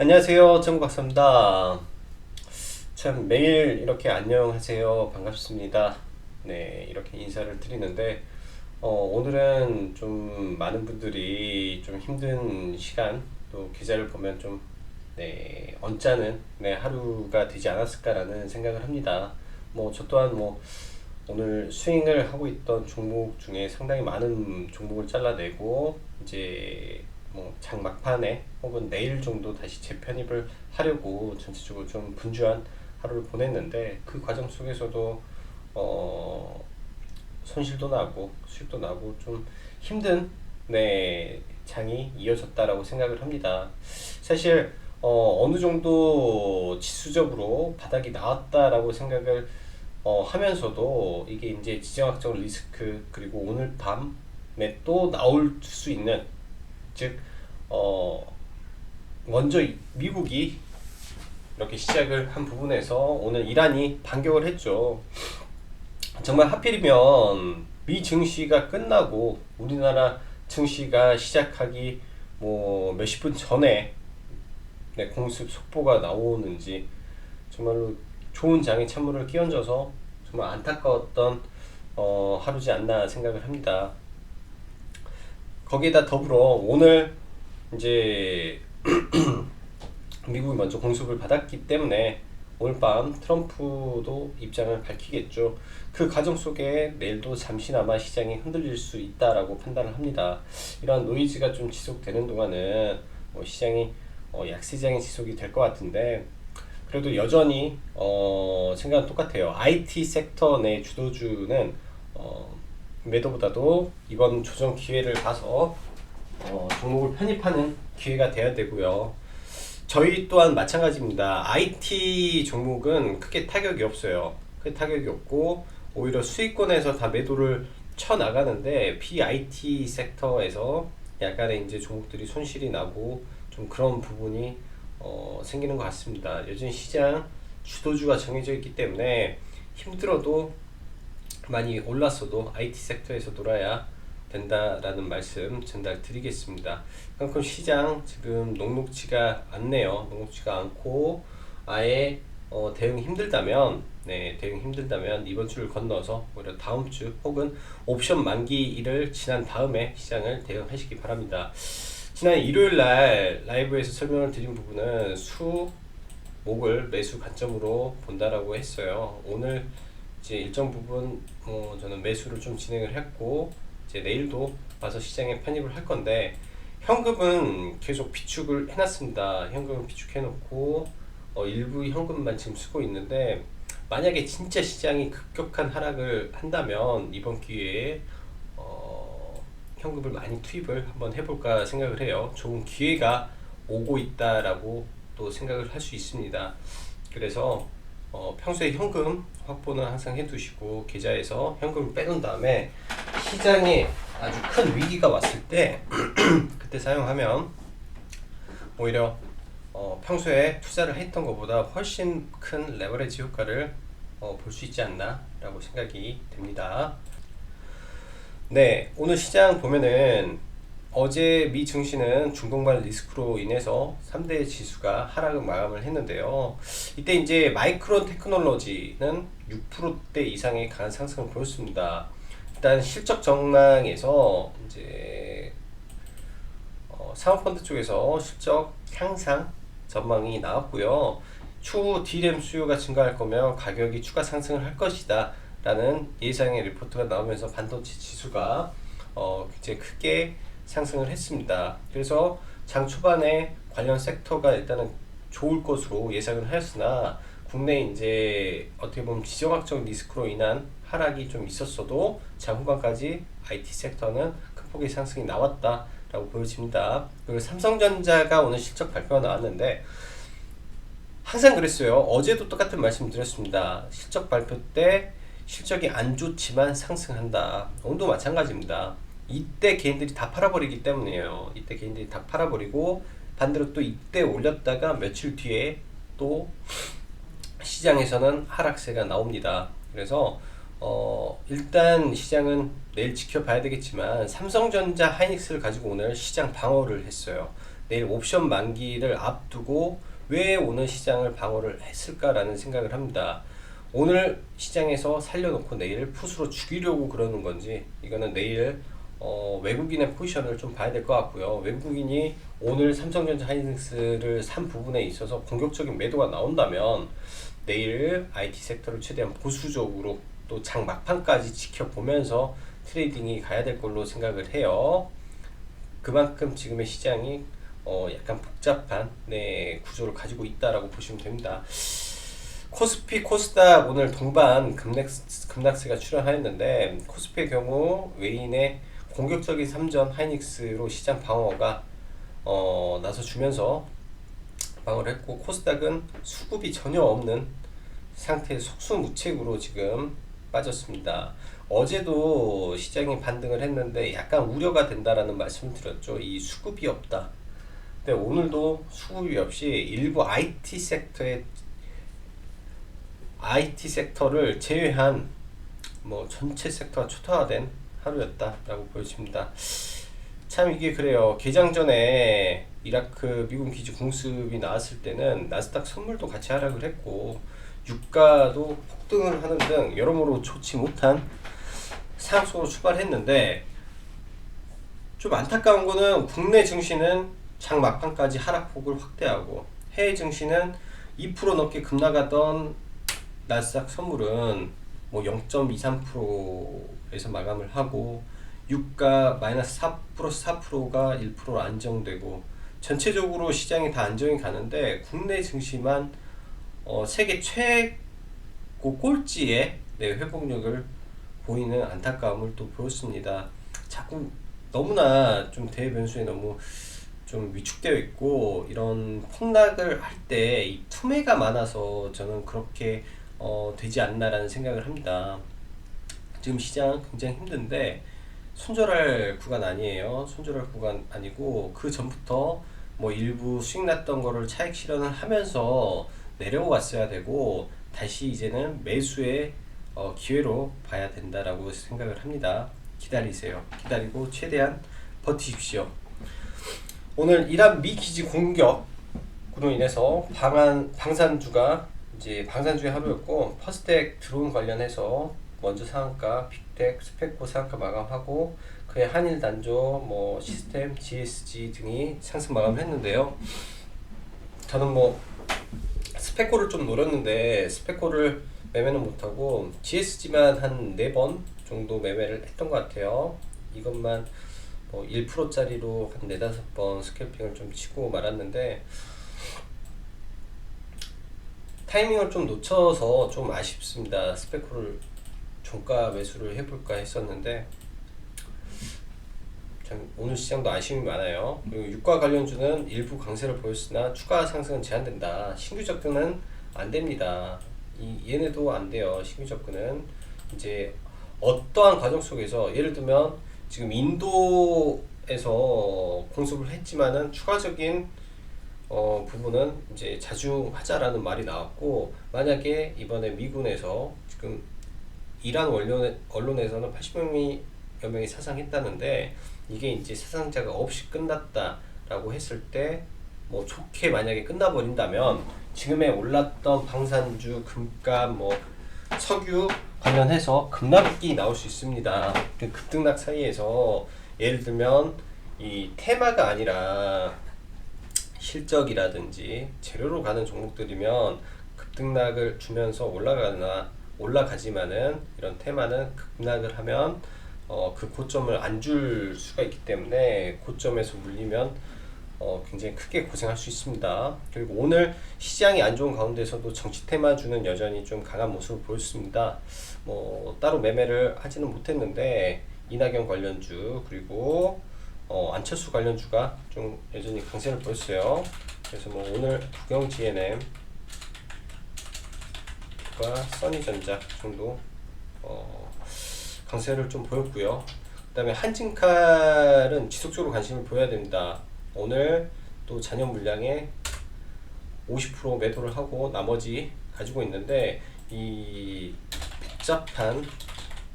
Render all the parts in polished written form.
안녕하세요, 정박사입니다. 참 매일 이렇게 안녕하세요, 반갑습니다. 네, 이렇게 인사를 드리는데 오늘은 좀 많은 분들이 좀 힘든 시간 또 계좌를 보면 좀 언짢은 하루가 되지 않았을까라는 생각을 합니다. 뭐 저 또한 뭐 오늘 스윙을 하고 있던 종목 중에 상당히 많은 종목을 잘라내고 이제 뭐 장 막판에 혹은 내일 정도 다시 재편입을 하려고 전체적으로 좀 분주한 하루를 보냈는데, 그 과정 속에서도 어 손실도 나고 수익도 나고 좀 힘든 장이 이어졌다라고 생각을 합니다. 사실 어느 정도 지수적으로 바닥이 나왔다라고 생각을 하면서도 이게 이제 지정학적 리스크 그리고 오늘 밤에 또 나올 수 있는, 즉 먼저 미국이 이렇게 시작을 한 부분에서 오늘 이란이 반격을 했죠. 정말 하필이면 미 증시가 끝나고 우리나라 증시가 시작하기 뭐 몇십 분 전에 공습 속보가 나오는지 정말로 좋은 장에 찬물을 끼얹어서 정말 안타까웠던 하루지 않나 생각을 합니다. 거기에다 더불어 오늘 이제 미국이 먼저 공습을 받았기 때문에 오늘 밤 트럼프도 입장을 밝히겠죠. 그 과정 속에 내일도 잠시나마 시장이 흔들릴 수 있다라고 판단을 합니다. 이런 노이즈가 좀 지속되는 동안은 시장이 약세장이 지속이 될 것 같은데, 그래도 여전히 생각은 똑같아요. IT 섹터 내 주도주는 매도보다도 이번 조정 기회를 봐서 종목을 편입하는 기회가 돼야 되고요. 저희 또한 마찬가지입니다. IT 종목은 크게 타격이 없어요. 크게 타격이 없고 오히려 수익권에서 다 매도를 쳐 나가는데, BIT 섹터에서 약간의 이제 종목들이 손실이 나고 좀 그런 부분이 생기는 것 같습니다. 여전히 시장 주도주가 정해져 있기 때문에 힘들어도 많이 올랐어도 IT 섹터에서 놀아야 된다라는 말씀 전달 드리겠습니다. 그만큼 시장 지금 녹록지가 않네요. 녹록지가 않고 아예 대응이 힘들다면, 대응이 힘들다면 이번 주를 건너서 오히려 다음 주 혹은 옵션 만기일을 지난 다음에 시장을 대응하시기 바랍니다. 지난 일요일 날 라이브에서 설명을 드린 부분은 수, 목을 매수 관점으로 본다라고 했어요. 오늘 이제 일정 부분 저는 매수를 좀 진행을 했고, 이제 내일도 와서 시장에 편입을 할 건데, 현금은 계속 비축을 해놨습니다. 현금은 비축해놓고 일부 현금만 지금 쓰고 있는데, 만약에 진짜 시장이 급격한 하락을 한다면 이번 기회에 현금을 많이 투입을 한번 해볼까 생각을 해요. 좋은 기회가 오고 있다라고 또 생각을 할 수 있습니다. 그래서 평소에 현금 확보는 항상 해두시고 계좌에서 현금을 빼놓은 다음에 시장에 아주 큰 위기가 왔을 때 그때 사용하면 오히려 평소에 투자를 했던 것보다 훨씬 큰 레버리지 효과를 볼 수 있지 않나 라고 생각이 됩니다. 네, 오늘 시장 보면은 어제 미 증시는 중동발 리스크로 인해서 3대 지수가 하락을 마감을 했는데요. 이때 이제 마이크론 테크놀로지는 6%대 이상의 강한 상승을 보였습니다. 일단 실적 전망에서 이제 사모펀드 쪽에서 실적 향상 전망이 나왔고요. 추후 D램 수요가 증가할 거면 가격이 추가 상승을 할 것이다 라는 예상의 리포트가 나오면서 반도체 지수가 굉장히 크게 상승을 했습니다. 그래서 장 초반에 관련 섹터가 일단은 좋을 것으로 예상을 하였으나, 국내 이제 어떻게 보면 지정학적 리스크로 인한 하락이 좀 있었어도 장 후반까지 IT 섹터는 큰 폭의 상승이 나왔다라고 보여집니다. 그리고 삼성전자가 오늘 실적 발표가 나왔는데, 항상 그랬어요. 어제도 똑같은 말씀 드렸습니다. 실적 발표 때 실적이 안 좋지만 상승한다. 오늘도 마찬가지입니다. 이때 개인들이 다 팔아버리기 때문이에요. 이때 개인들이 다 팔아버리고 반대로 또 이때 올렸다가 며칠 뒤에 또 시장에서는 하락세가 나옵니다. 그래서 일단 시장은 내일 지켜봐야 되겠지만 삼성전자 하이닉스를 가지고 오늘 시장 방어를 했어요. 내일 옵션 만기를 앞두고 왜 오늘 시장을 방어를 했을까라는 생각을 합니다. 오늘 시장에서 살려놓고 내일 풋으로 죽이려고 그러는 건지, 이거는 내일 외국인의 포지션을 좀 봐야 될 것 같고요. 외국인이 오늘 삼성전자 하이닉스를 산 부분에 있어서 공격적인 매도가 나온다면 내일 IT 섹터를 최대한 보수적으로 또 장 막판까지 지켜보면서 트레이딩이 가야 될 걸로 생각을 해요. 그만큼 지금의 시장이 약간 복잡한 구조를 가지고 있다라고 보시면 됩니다. 코스피, 코스닥 오늘 동반 급락세가 출현하였는데, 코스피의 경우 외인의 공격적인 3전 하이닉스로 시장 방어가 나서주면서 방어를 했고, 코스닥은 수급이 전혀 없는 상태의 속수무책으로 지금 빠졌습니다. 어제도 시장이 반등을 했는데 약간 우려가 된다라는 말씀을 드렸죠. 이 수급이 없다. 근데 오늘도 수급이 없이 일부 IT 섹터를 제외한 전체 섹터가 초토화된 하루였다라고 보여집니다. 참 이게 그래요. 개장 전에 이라크 미군 기지 공습이 나왔을 때는 나스닥 선물도 같이 하락을 했고, 유가도 폭등을 하는 등 여러모로 좋지 못한 상황 속으로 출발했는데, 좀 안타까운 거는 국내 증시는 장 막판까지 하락폭을 확대하고, 해외 증시는 2% 넘게 급락하던 나스닥 선물은 0.23%에서 마감을 하고, 유가 마이너스 4 플러스 4%가 1%로 안정되고, 전체적으로 시장이 다 안정이 가는데 국내 증시만 세계 최고 꼴찌의 회복력을 보이는 안타까움을 또 보였습니다. 자꾸 너무나 좀 대외 변수에 너무 좀 위축되어 있고, 이런 폭락을 할 때 이 투매가 많아서 저는 그렇게 되지 않나라는 생각을 합니다. 지금 시장 굉장히 힘든데 손절할 구간 아니에요. 손절할 구간 아니고, 그 전부터 일부 수익 났던 거를 차익 실현을 하면서 내려왔어야 되고, 다시 이제는 매수의 기회로 봐야 된다라고 생각을 합니다. 기다리세요. 기다리고 최대한 버티십시오. 오늘 이란 미 기지 공격으로 인해서 방산주가 이제 방산주의 하루였고, 퍼스텍 드론 관련해서 먼저 상한가, 빅텍, 스펙코 상한가 마감하고, 그의 한일 단조, 시스템, GSG 등이 상승 마감했는데요. 저는 스펙코를 좀 노렸는데 스펙코를 매매는 못하고 GSG만 한 4번 정도 매매를 했던 것 같아요. 이것만 1%짜리로 한 4-5번 스캘핑을 좀 치고 말았는데, 타이밍을 좀 놓쳐서 좀 아쉽습니다. 스펙코를 종가 매수를 해볼까 했었는데 참 오늘 시장도 아쉬움이 많아요. 그리고 유가 관련주는 일부 강세를 보였으나 추가 상승은 제한된다. 신규 접근은 안 됩니다. 얘네도 안 돼요. 신규 접근은 이제 어떠한 과정 속에서, 예를 들면 지금 인도에서 공습을 했지만은 추가적인 부분은 이제 자중하자라는 말이 나왔고, 만약에 이번에 미군에서 지금 이란 언론에서는 80여 명이 사상했다는데, 이게 이제 사상자가 없이 끝났다라고 했을 때 좋게 만약에 끝나버린다면 지금에 올랐던 방산주, 금값, 석유 관련해서 급락이 나올 수 있습니다. 그 급등락 사이에서 예를 들면 이 테마가 아니라 실적이라든지 재료로 가는 종목들이면 급등락을 주면서 올라가지만은, 이런 테마는 급락을 하면 그 고점을 안 줄 수가 있기 때문에 고점에서 물리면 굉장히 크게 고생할 수 있습니다. 그리고 오늘 시장이 안 좋은 가운데서도 정치 테마주는 여전히 좀 강한 모습을 보였습니다. 따로 매매를 하지는 못했는데 이낙연 관련주, 그리고 안철수 관련주가 좀 여전히 강세를 보였어요. 그래서 오늘 국영 GNM과 써니전자 정도 강세를 좀 보였고요. 그 다음에 한진칼은 지속적으로 관심을 보여야 됩니다. 오늘 또 잔여 물량의 50% 매도를 하고 나머지 가지고 있는데, 이 복잡한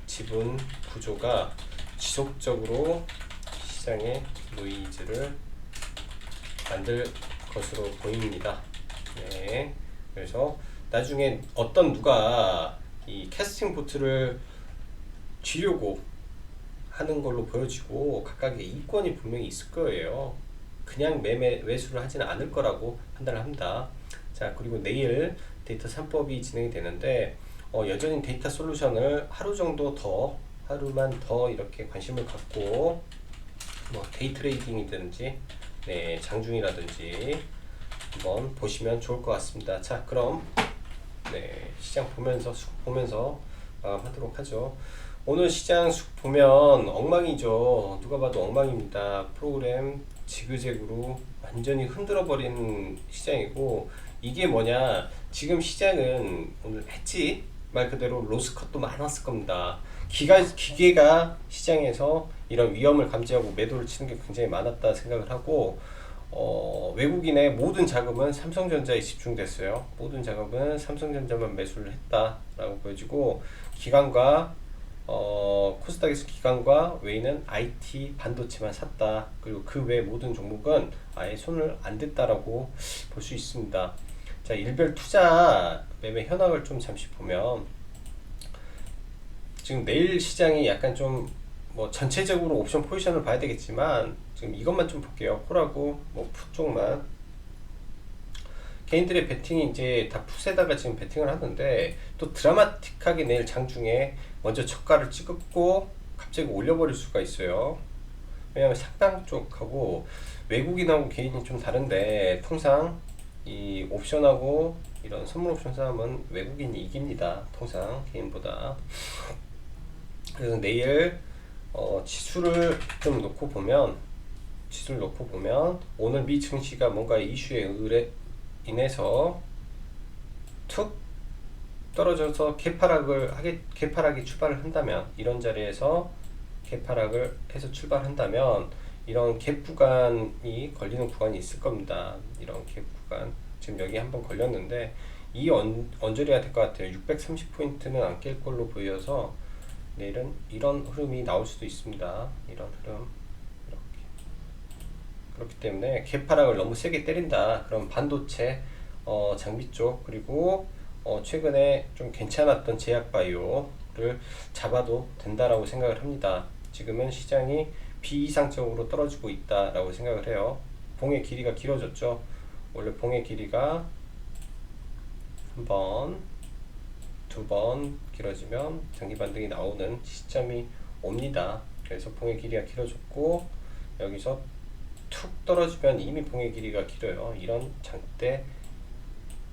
지분 구조가 지속적으로 시장의 노이즈를 만들 것으로 보입니다. 네, 그래서 나중에 어떤 누가 이 캐스팅 보트를 쥐려고 하는 걸로 보여지고 각각의 이권이 분명히 있을 거예요. 그냥 매수를 하지는 않을 거라고 판단을 합니다. 자, 그리고 내일 데이터 3법이 진행이 되는데 여전히 데이터 솔루션을 하루만 더 이렇게 관심을 갖고 뭐 데이 트레이딩이든지 네, 장중이라든지 한번 보시면 좋을 것 같습니다. 자, 그럼 네, 시장 보면서 수급 보면서 하도록 하죠. 오늘 시장 수급 보면 엉망이죠. 누가 봐도 엉망입니다. 프로그램 지그재그로 완전히 흔들어 버린 시장이고, 이게 뭐냐, 지금 시장은 오늘 했지 말 그대로 로스컷도 많았을 겁니다. 기계가 시장에서 이런 위험을 감지하고 매도를 치는 게 굉장히 많았다 생각을 하고, 외국인의 모든 자금은 삼성전자에 집중됐어요. 모든 자금은 삼성전자만 매수를 했다라고 보여지고, 기관과 코스닥에서 기관과 외인은 IT 반도체만 샀다. 그리고 그 외 모든 종목은 아예 손을 안 댔다라고 볼 수 있습니다. 자, 일별 투자 매매 현황을 좀 잠시 보면, 지금 내일 시장이 약간 좀 뭐 전체적으로 옵션 포지션을 봐야 되겠지만, 지금 이것만 좀 볼게요. 콜하고 뭐 풋 쪽만. 개인들의 베팅이 이제 다 풋에다가 지금 베팅을 하는데, 또 드라마틱하게 내일 장중에 먼저 저가를 찍었고 갑자기 올려버릴 수가 있어요. 왜냐하면 상당 쪽하고 외국인하고 개인이 좀 다른데, 통상 이 옵션하고 이런 선물 옵션 싸움은 외국인이 이깁니다. 통상 개인보다. 그래서 내일 지수를 좀 놓고 보면, 오늘 미 증시가 뭔가 이슈에 인해서 툭 떨어져서 개파락이 출발을 한다면, 이런 자리에서 개파락을 해서 출발한다면 이런 갭 구간이 걸리는 구간이 있을 겁니다. 이런 갭 구간 지금 여기 한번 걸렸는데, 이 언저리가 될 것 같아요. 630포인트는 안 깰 걸로 보여서 내일은 이런 흐름이 나올 수도 있습니다. 이런 흐름, 이렇게. 그렇기 때문에 갭하락을 너무 세게 때린다, 그럼 반도체 장비 쪽, 그리고 최근에 좀 괜찮았던 제약바이오를 잡아도 된다라고 생각을 합니다. 지금은 시장이 비이상적으로 떨어지고 있다라고 생각을 해요. 봉의 길이가 길어졌죠. 원래 봉의 길이가 한 번, 두 번 길어지면 장기 반등이 나오는 시점이 옵니다. 그래서 봉의 길이가 길어졌고, 여기서 툭 떨어지면 이미 봉의 길이가 길어요. 이런 장대,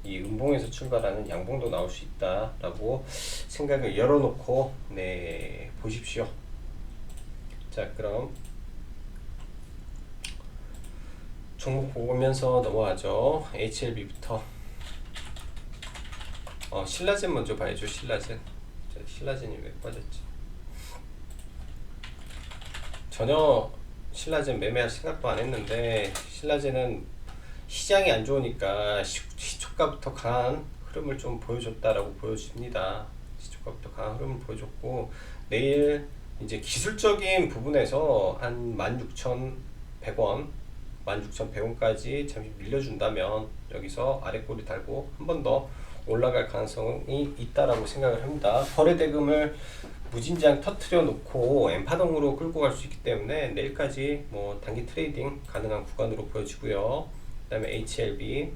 이 음봉에서 출발하는 양봉도 나올 수 있다라고 생각을 열어놓고 네, 보십시오. 자, 그럼 종목 보면서 넘어가죠. HLB부터 신라젠 먼저 봐야죠. 신라젠이 왜 빠졌지? 전혀 신라젠 매매할 생각도 안 했는데, 신라젠은 시장이 안 좋으니까 시초가부터 강한 흐름을 좀 보여줬다라고 보여집니다. 시초가부터 강한 흐름을 보여줬고, 내일 이제 기술적인 부분에서 한 16,100원, 16,100원까지 잠시 밀려준다면 여기서 아래꼬리 달고 한 번 더 올라갈 가능성이 있다라고 생각을 합니다. 거래대금을 무진장 터트려 놓고 엠파동으로 끌고 갈 수 있기 때문에 내일까지 뭐 단기 트레이딩 가능한 구간으로 보여지고요. 그 다음에 HLB,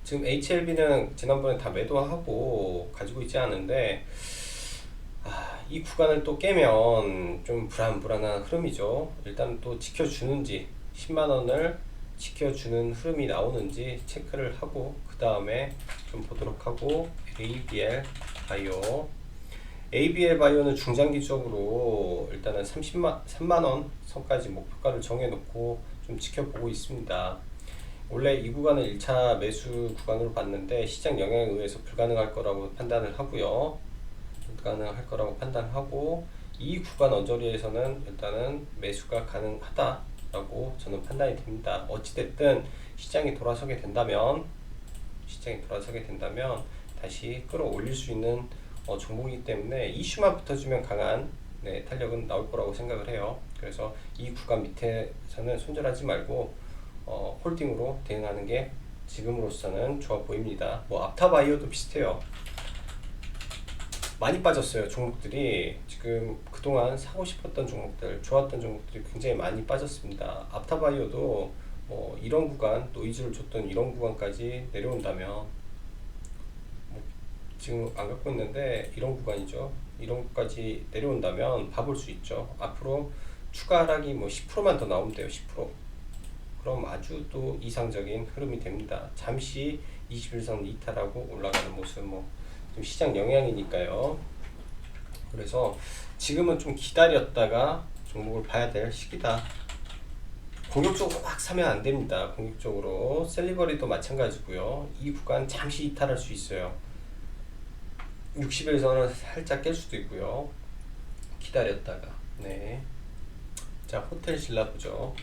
지금 HLB는 지난번에 다 매도하고 가지고 있지 않은데, 이 구간을 또 깨면 좀 불안한 흐름이죠. 일단 또 지켜주는지, 10만원을 지켜주는 흐름이 나오는지 체크를 하고 그 다음에 좀 보도록 하고, ABL 바이오는 중장기적으로 일단은 3만원 선까지 목표가를 정해놓고 좀 지켜보고 있습니다. 원래 이 구간을 1차 매수 구간으로 봤는데 시장 영향에 의해서 불가능할 거라고 판단을 하고요. 이 구간 언저리에서는 일단은 매수가 가능하다라고 저는 판단이 됩니다. 어찌됐든 시장이 돌아서게 된다면 다시 끌어올릴 수 있는 종목이기 때문에 이슈만 붙어주면 강한 네, 탄력은 나올 거라고 생각을 해요. 그래서 이 구간 밑에서는 손절하지 말고 홀딩으로 대응하는 게 지금으로서는 좋아 보입니다. 뭐 앞타바이오도 비슷해요. 많이 빠졌어요. 종목들이 지금 그동안 사고 싶었던 종목들, 좋았던 종목들이 굉장히 많이 빠졌습니다. 앞타바이오도 뭐 이런 구간, 노이즈를 줬던 이런 구간까지 내려온다면 뭐 지금 안 갖고 있는데 이런 구간이죠. 이런 것까지 내려온다면 봐볼 수 있죠. 앞으로 추가 하락이 뭐 10%만 더 나오면 돼요. 10%. 그럼 아주 또 이상적인 흐름이 됩니다. 잠시 21선 이탈하고 올라가는 모습, 뭐 시장 영향이니까요. 그래서 지금은 좀 기다렸다가 종목을 봐야 될 시기다. 공격적으로 막 사면 안 됩니다. 공격적으로 셀리버리도 마찬가지고요. 이 구간 잠시 이탈할 수 있어요. 60일선을 살짝 깰 수도 있고요. 기다렸다가. 네. 자, 호텔 신라 보죠.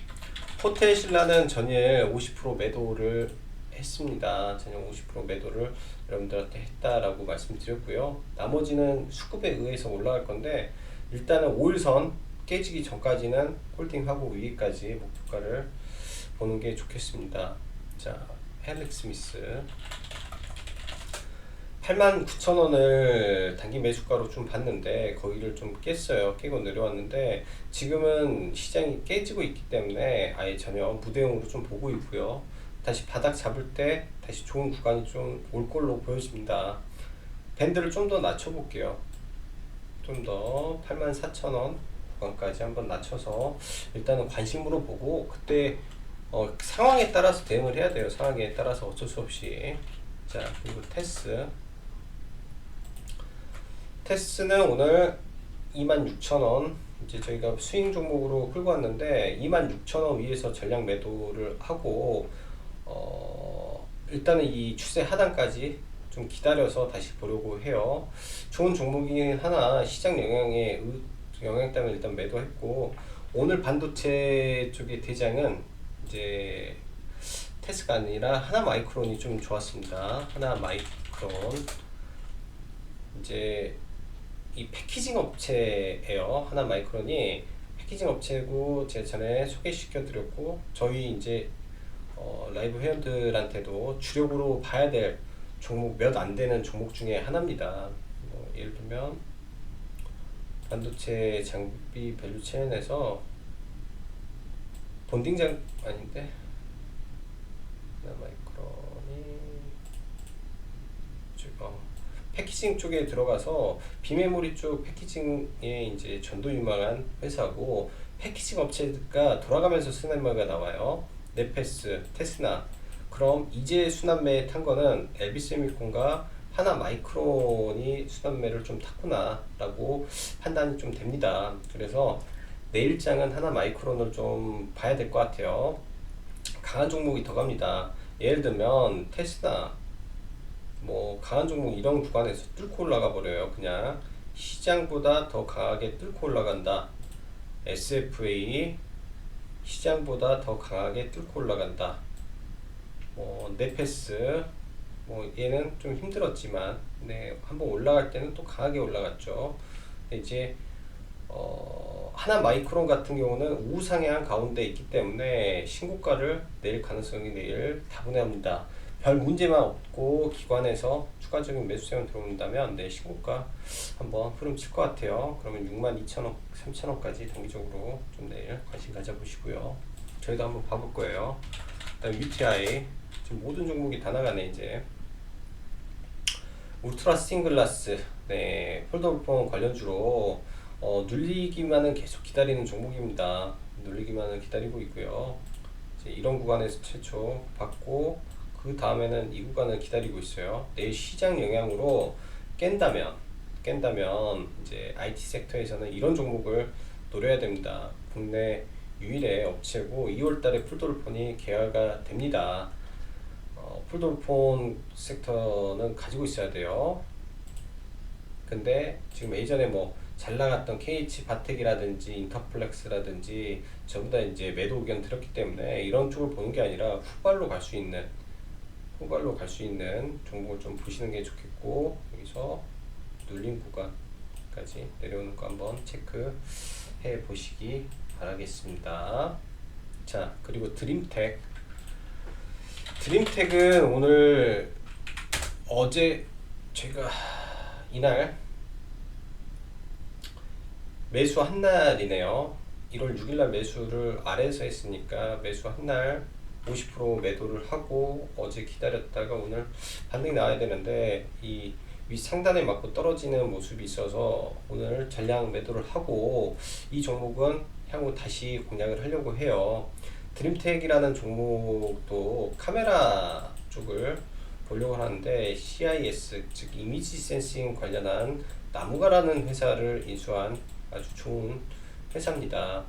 호텔 신라는 전일 50% 매도를 했습니다. 전일 50% 매도를 여러분들한테 했다라고 말씀드렸고요. 나머지는 수급에 의해서 올라갈 건데 일단은 5일선 깨지기 전까지는 홀딩하고 위에까지 목표가를 보는 게 좋겠습니다. 자, 헬릭스미스 89,000원을 단기 매수가로 좀 봤는데 거기를 좀 깼어요. 깨고 내려왔는데 지금은 시장이 깨지고 있기 때문에 아예 전혀 무대응으로 좀 보고 있고요. 다시 바닥 잡을 때 다시 좋은 구간이 좀 올 걸로 보여집니다. 밴드를 좀 더 낮춰 볼게요. 좀 더 84,000원 구간까지 한번 낮춰서 일단은 관심으로 보고 그때 상황에 따라서 대응을 해야 돼요. 상황에 따라서 어쩔 수 없이. 자, 그리고 테스는 오늘 26,000원 이제 저희가 스윙 종목으로 끌고 왔는데 26,000원 위에서 전량 매도를 하고 일단은 이 추세 하단까지 좀 기다려서 다시 보려고 해요. 좋은 종목이긴 하나 시장 영향 때문에 일단 매도했고 오늘 반도체 쪽의 대장은 이제 테스가 아니라 하나마이크론이 좀 좋았습니다. 하나마이크론 이제 이 패키징 업체예요. 하나마이크론이 패키징 업체고 제가 전에 소개시켜 드렸고 저희 이제 라이브 회원들한테도 주력으로 봐야 될 종목 몇 안 되는 종목 중에 하나입니다. 예를 들면 반도체 장비 밸류 체인에서 본딩 아닌데 하나마이크론이 패키징 쪽에 들어가서 비메모리 쪽 패키징에 이제 전도 유망한 회사고 패키징 업체가 돌아가면서 스냅마가 나와요. 네페스, 테스나. 그럼 이제 순환매에 탄 거는 LB세미콘과 하나마이크론이 순환매를 좀 탔구나 라고 판단이 좀 됩니다. 그래서 내일장은 하나마이크론을 좀 봐야 될 것 같아요. 강한 종목이 더 갑니다. 예를 들면 테스나 뭐 강한 종목 이런 구간에서 뚫고 올라가 버려요. 그냥 시장보다 더 강하게 뚫고 올라간다. SFA 시장보다 더 강하게 뚫고 올라간다. 네페스 얘는 좀 힘들었지만 네, 한번 올라갈 때는 또 강하게 올라갔죠. 이제 하나마이크론 같은 경우는 우상향 가운데 있기 때문에 신고가를 낼 가능성이 내일 다분합니다. 별 문제만 없고 기관에서 추가적인 매수세만 들어온다면 내 신고가 한번 흐름 칠 것 같아요. 그러면 62,000원, 3,000원까지 단기적으로 좀 내일 관심 가져보시고요. 저희도 한번 봐볼 거예요. 그다음 UTI 지금 모든 종목이 다 나가네 이제. 울트라 스팅글라스 네 폴더블폰 관련주로 눌리기만은 계속 기다리는 종목입니다. 눌리기만은 기다리고 있고요. 이제 이런 구간에서 최초 받고 그 다음에는 이 구간을 기다리고 있어요. 내일 시장 영향으로 깬다면 이제 IT 섹터에서는 이런 종목을 노려야 됩니다. 국내 유일의 업체고 2월달에 폴더블폰이 개화가 됩니다. 폴더블폰 섹터는 가지고 있어야 돼요. 근데 지금 예전에 뭐 잘 나갔던 KH 바텍이라든지 인터플렉스라든지 전부 다 이제 매도 의견 들었기 때문에 이런 쪽을 보는 게 아니라 후발로 갈 수 있는 종목을 좀 보시는 게 좋겠고 여기서 눌린 구간 여기까지 내려오는 거 한번 체크해 보시기 바라겠습니다. 자, 그리고 드림텍은 오늘 어제 제가 이날 매수 한 날이네요. 1월 6일날 매수를 아래에서 했으니까 매수 한 날 50% 매도를 하고 어제 기다렸다가 오늘 반등이 나와야 되는데 이 윗상단에 맞고 떨어지는 모습이 있어서 오늘 전량 매도를 하고 이 종목은 향후 다시 공략을 하려고 해요. 드림텍이라는 종목도 카메라 쪽을 보려고 하는데 CIS 즉 이미지 센싱 관련한 나무가라는 회사를 인수한 아주 좋은 회사입니다.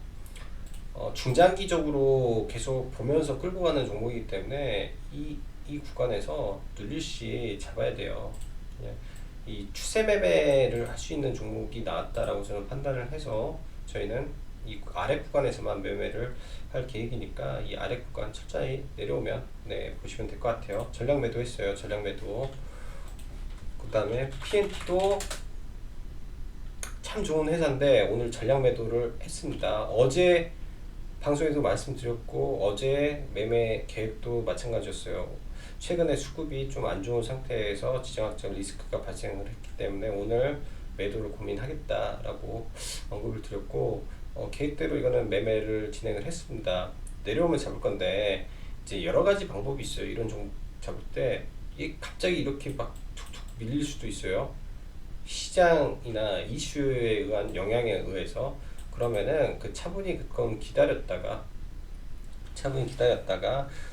중장기적으로 계속 보면서 끌고 가는 종목이기 때문에 이 구간에서 눌릴시 잡아야 돼요. 이 추세 매매를 할 수 있는 종목이 나왔다라고 저는 판단을 해서 저희는 이 아래 구간에서만 매매를 할 계획이니까 이 아래 구간 철저히 내려오면 보시면 될 것 같아요. 전량 매도 했어요. 전량 매도. 그 다음에 PNT도 참 좋은 회사인데 오늘 전량 매도를 했습니다. 어제 방송에도 말씀드렸고 어제 매매 계획도 마찬가지였어요. 최근에 수급이 좀 안 좋은 상태에서 지정학적 리스크가 발생을 했기 때문에 오늘 매도를 고민하겠다라고 언급을 드렸고 계획대로 이거는 매매를 진행을 했습니다. 내려오면 잡을 건데 이제 여러 가지 방법이 있어요. 이런 종목 잡을 때 이게 갑자기 이렇게 막 툭툭 밀릴 수도 있어요. 시장이나 이슈에 의한 영향에 의해서. 그러면은 그 차분히 그건 기다렸다가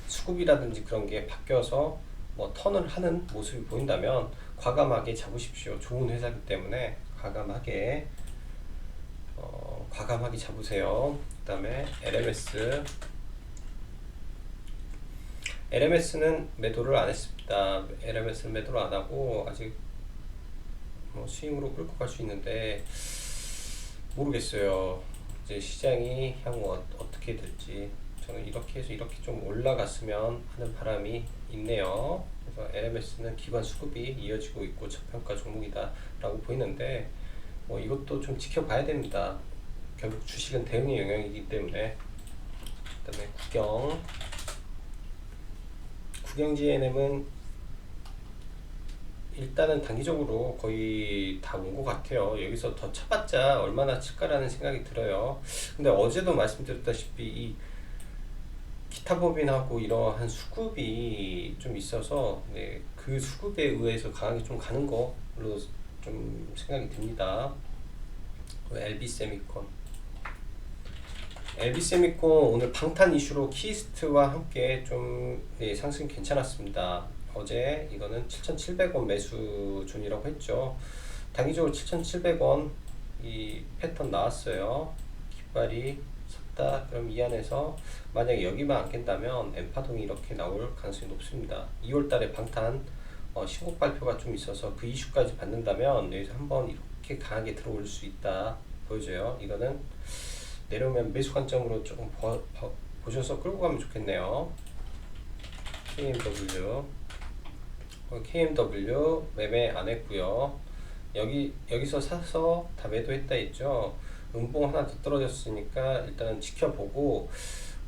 수급이라든지 그런 게 바뀌어서 뭐 턴을 하는 모습이 보인다면 과감하게 잡으십시오. 좋은 회사이기 때문에 과감하게 잡으세요. 그 다음에 LMS는 매도를 안 했습니다. LMS는 매도를 안 하고 아직 뭐 스윙으로 끌고 갈 수 있는데 모르겠어요. 이제 시장이 향후 어떻게 될지. 저는 이렇게 해서 이렇게 좀 올라갔으면 하는 바람이 있네요. 그래서 LMS는 기관 수급이 이어지고 있고 저평가 종목이다 라고 보이는데 이것도 좀 지켜봐야 됩니다. 결국 주식은 대응의 영역이기 때문에. 그 다음에 국영 GNM은 일단은 단기적으로 거의 다 온 것 같아요. 여기서 더 쳐봤자 얼마나 칠까라는 생각이 들어요. 근데 어제도 말씀드렸다시피 이 기타 법인하고 이러한 수급이 좀 있어서 그 수급에 의해서 강하게 좀 가는 걸로 좀 생각이 듭니다. LB세미콘 오늘 방탄 이슈로 키스트와 함께 좀 상승 괜찮았습니다. 어제 이거는 7,700원 매수 존이라고 했죠. 단기적으로 7,700원 이 패턴 나왔어요. 깃발이 섰다. 그럼 이 안에서 만약에 여기만 안 깬다면 N파동이 이렇게 나올 가능성이 높습니다. 2월달에 방탄 신곡 발표가 좀 있어서 그 이슈까지 받는다면 여기서 한번 이렇게 강하게 들어올 수 있다 보여져요. 이거는 내려오면 매수 관점으로 조금 보셔서 끌고 가면 좋겠네요. KMW 매매 안 했고요. 여기서 사서 다 매도했다 했죠. 음봉 하나 더 떨어졌으니까 일단은 지켜보고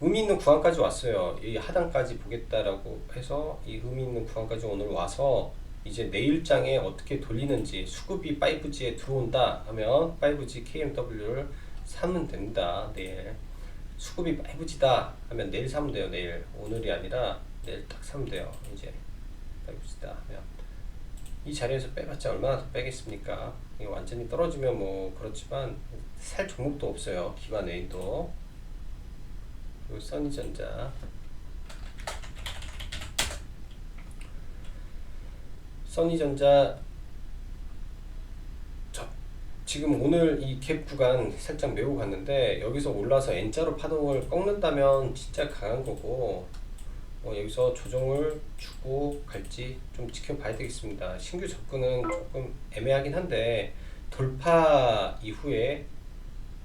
의미 있는 구간까지 왔어요. 이 하단까지 보겠다라고 해서 이 의미 있는 구간까지 오늘 와서 이제 내일장에 어떻게 돌리는지 수급이 5G에 들어온다 하면 5G KMW를 사면 됩니다. 내일 수급이 5G다 하면 내일 사면 돼요. 내일 오늘이 아니라 내일 딱 사면 돼요. 이제 5G다 하면 이 자리에서 빼봤자 얼마나 더 빼겠습니까? 이거 완전히 떨어지면 뭐 그렇지만 살 종목도 없어요. 기관 A도. 그리고 써니전자 지금 오늘 이 갭 구간 살짝 메고 갔는데 여기서 올라서 N자로 파동을 꺾는다면 진짜 강한 거고 여기서 조정을 주고 갈지 좀 지켜봐야 되겠습니다. 신규 접근은 조금 애매하긴 한데 돌파 이후에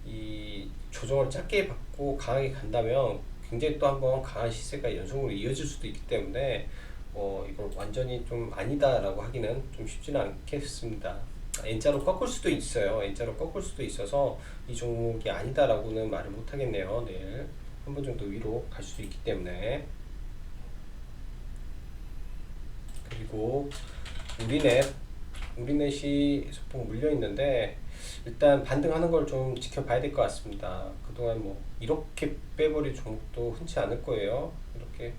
이 조정을 짧게 받고 강하게 간다면 굉장히 또 한번 강한 시세가 연속으로 이어질 수도 있기 때문에 이걸 완전히 좀 아니다 라고 하기는 좀 쉽지는 않겠습니다. N자로 꺾을 수도 있어요. N자로 꺾을 수도 있어서 이 종목이 아니다라고는 말을 못 하겠네요. 내일 한 번 정도 위로 갈 수도 있기 때문에. 그리고 우리넷이 소폭 물려 있는데 일단 반등하는 걸 좀 지켜봐야 될 것 같습니다. 그동안 뭐 이렇게 빼버릴 종목도 흔치 않을 거예요. 이렇게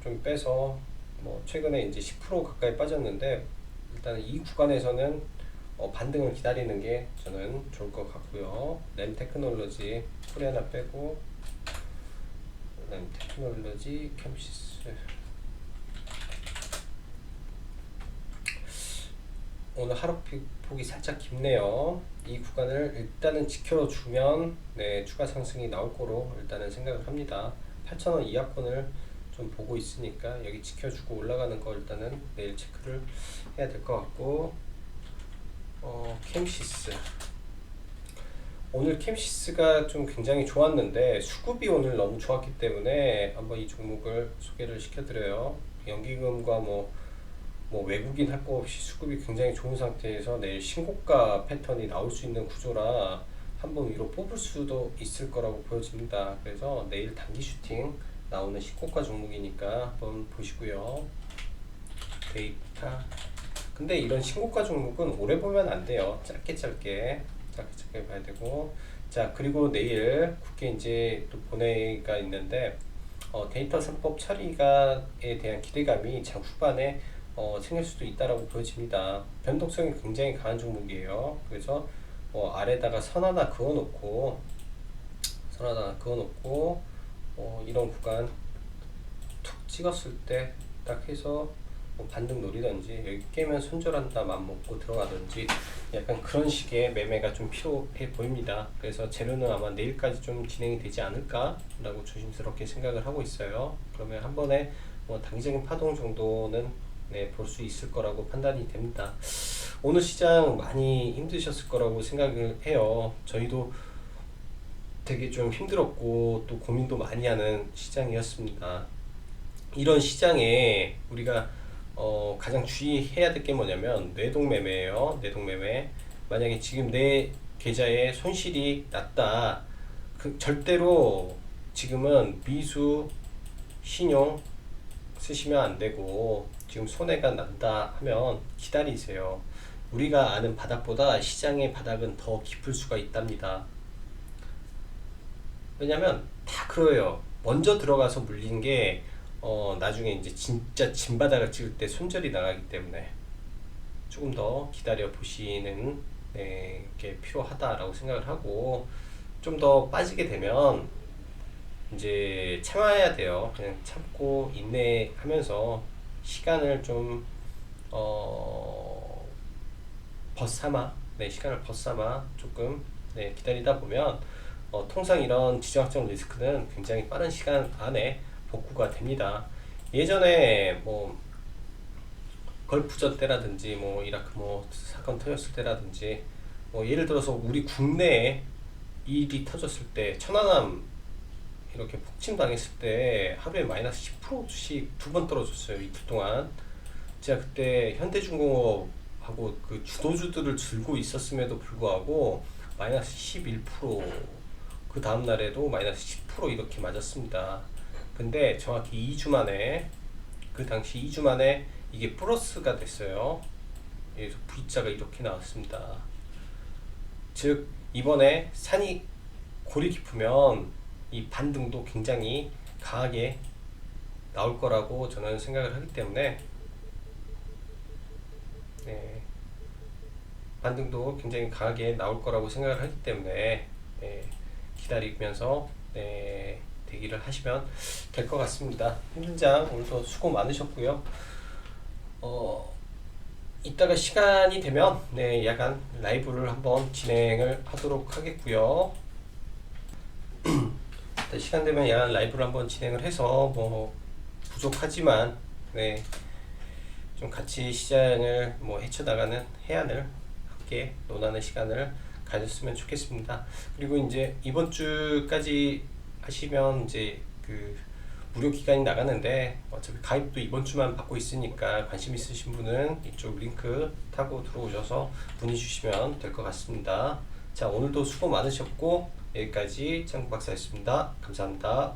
좀 빼서 뭐 최근에 이제 10% 가까이 빠졌는데 일단 이 구간에서는 반등을 기다리는 게 저는 좋을 것 같고요. 램테크놀로지 소리 하나 빼고 램테크놀로지 캠시스 오늘 하루 폭이 살짝 깊네요. 이 구간을 일단은 지켜주면 네, 추가 상승이 나올 거로 일단은 생각을 합니다. 8,000원 이하권을 좀 보고 있으니까 여기 지켜주고 올라가는 거 일단은 내일 체크를 해야 될 것 같고 캠시스 오늘 캠시스가 좀 굉장히 좋았는데 수급이 오늘 너무 좋았기 때문에 한번 이 종목을 소개를 시켜드려요. 연기금과 뭐 외국인 할 거 없이 수급이 굉장히 좋은 상태에서 내일 신고가 패턴이 나올 수 있는 구조라 한번 위로 뽑을 수도 있을 거라고 보여집니다. 그래서 내일 단기 슈팅 나오는 신고가 종목이니까 한번 보시고요. 데이터 근데 이런 신고가 종목은 오래 보면 안 돼요. 짧게 봐야 되고. 자, 그리고 내일 국회 이제 또 본회의가 있는데 데이터 3법 처리가에 대한 기대감이 장 후반에 생길 수도 있다라고 보여집니다. 변동성이 굉장히 강한 종목이에요. 그래서 아래다가 선 하나 그어놓고 이런 구간 툭 찍었을 때 딱 해서 반등 노리던지 여기 깨면 손절한다 맘먹고 들어가든지 약간 그런 식의 매매가 좀 필요해 보입니다. 그래서 재료는 아마 내일까지 좀 진행이 되지 않을까 라고 조심스럽게 생각을 하고 있어요. 그러면 한 번에 단기적인 파동 정도는 네, 볼 수 있을 거라고 판단이 됩니다. 오늘 시장 많이 힘드셨을 거라고 생각을 해요. 저희도 되게 좀 힘들었고 또 고민도 많이 하는 시장이었습니다. 이런 시장에 우리가 가장 주의해야 될 게 뭐냐면 뇌동매매예요. 뇌동매매. 만약에 지금 내 계좌에 손실이 났다. 절대로 지금은 미수 신용 쓰시면 안 되고 지금 손해가 난다 하면 기다리세요. 우리가 아는 바닥보다 시장의 바닥은 더 깊을 수가 있답니다. 왜냐면 다 그래요. 먼저 들어가서 물린 게 나중에 이제 진짜 진바닥을 찍을 때 손절이 나가기 때문에 조금 더 기다려 보시는 게 필요하다라고 생각을 하고 좀 더 빠지게 되면 이제 참아야 돼요. 그냥 참고 인내하면서 시간을 좀 시간을 벗삼아 조금 기다리다 보면 통상 이런 지정학적 리스크는 굉장히 빠른 시간 안에 복구가 됩니다. 예전에 뭐 걸프전 때라든지 뭐 이라크 사건 터졌을 때라든지 예를 들어서 우리 국내에 이 일이 터졌을 때 천안함 이렇게 폭침 당했을 때 하루에 마이너스 10%씩 두 번 떨어졌어요. 이틀 동안. 제가 그때 현대중공업하고 그 주도주들을 들고 있었음에도 불구하고 마이너스 11%그 다음날에도 마이너스 10% 이렇게 맞았습니다. 근데 정확히 2주 만에 그 당시 2주 만에 이게 플러스가 됐어요. 그래서 V자가 이렇게 나왔습니다. 즉 이번에 산이 골이 깊으면 이 반등도 굉장히 강하게 나올 거라고 저는 생각을 하기 때문에 반등도 굉장히 강하게 나올 거라고 생각을 하기 때문에 기다리면서 대기를 하시면 될 것 같습니다. 힘든장 오늘도 수고 많으셨고요. 이따가 시간이 되면 야간 라이브를 한번 진행을 하도록 하겠고요. 시간 되면 야간 라이브를 한번 진행을 해서 부족하지만 좀 같이 시장을 헤쳐나가는 해안을 함께 논하는 시간을 가졌으면 좋겠습니다. 그리고 이제 이번 주까지 하시면 이제 그 무료 기간이 나가는데 어차피 가입도 이번 주만 받고 있으니까 관심 있으신 분은 이쪽 링크 타고 들어오셔서 문의 주시면 될 것 같습니다. 자, 오늘도 수고 많으셨고 여기까지 짱구 박사였습니다. 감사합니다.